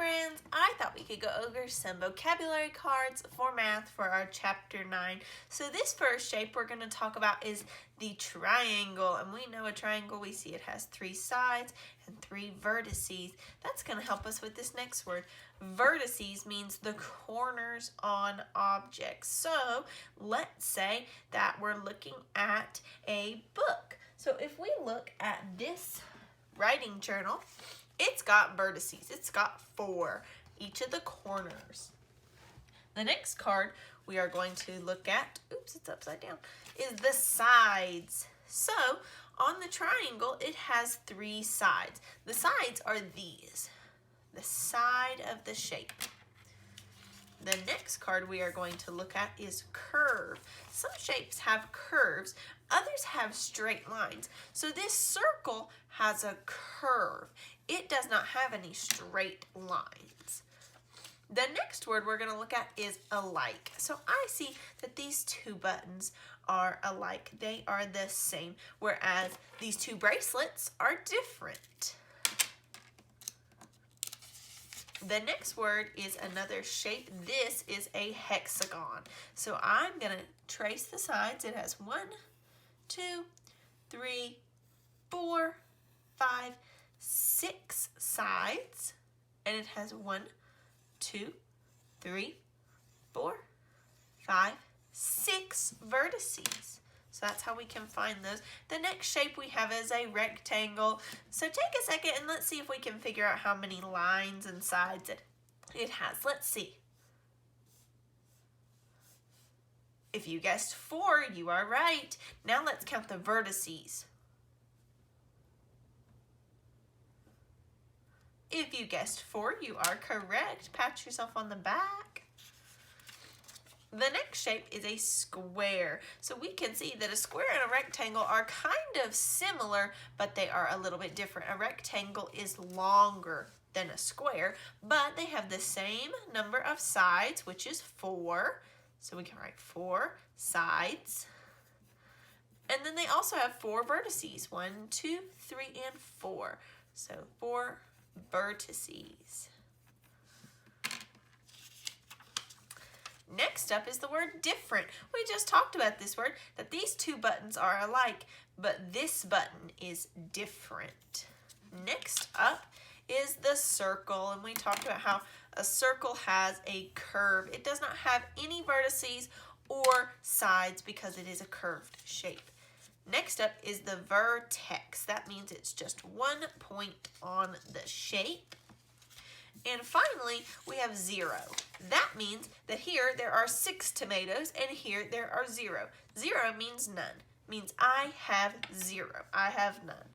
friends, I thought we could go over some vocabulary cards for math for our chapter 9. So this first shape we're going to talk about is the triangle. And we know a triangle, we see it has 3 sides and 3 vertices. That's going to help us with this next word. Vertices means the corners on objects. So let's say that we're looking at a book. So if we look at this writing journal, it's got vertices. It's got 4, each of the corners. The next card we are going to look at, oops, it's upside down, is the sides. So on the triangle, it has 3 sides. The sides are these, the side of the shape. The next card we are going to look at is curve. Some shapes have curves, others have straight lines. So this circle has a curve. It does not have any straight lines. The next word we're going to look at is alike. So I see that these 2 buttons are alike. They are the same, whereas these 2 bracelets are different. The next word is another shape. This is a hexagon. So I'm going to trace the sides. It has 1, 2, 3, 4, 5, 6 sides. And it has 1, 2, 3, 4, 5, 6 vertices. So that's how we can find those. The next shape we have is a rectangle. So take a second and let's see if we can figure out how many lines and sides it has. Let's see. If you guessed 4, you are right. Now let's count the vertices. If you guessed 4, you are correct. Pat yourself on the back. The next shape is a square. So we can see that a square and a rectangle are kind of similar, but they are a little bit different. A rectangle is longer than a square, but they have the same number of sides, which is 4. So we can write 4 sides. And then they also have 4 vertices. 1, 2, 3, and 4. So 4 vertices. Next up is the word different. We just talked about this word, that these 2 buttons are alike, but this button is different. Next up is the circle, and we talked about how a circle has a curve. It does not have any vertices or sides because it is a curved shape. Next up is the vertex. That means it's just 1 point on the shape. And finally, we have 0. That means that here there are 6 tomatoes and here there are 0. 0 means none. Means I have 0. I have none.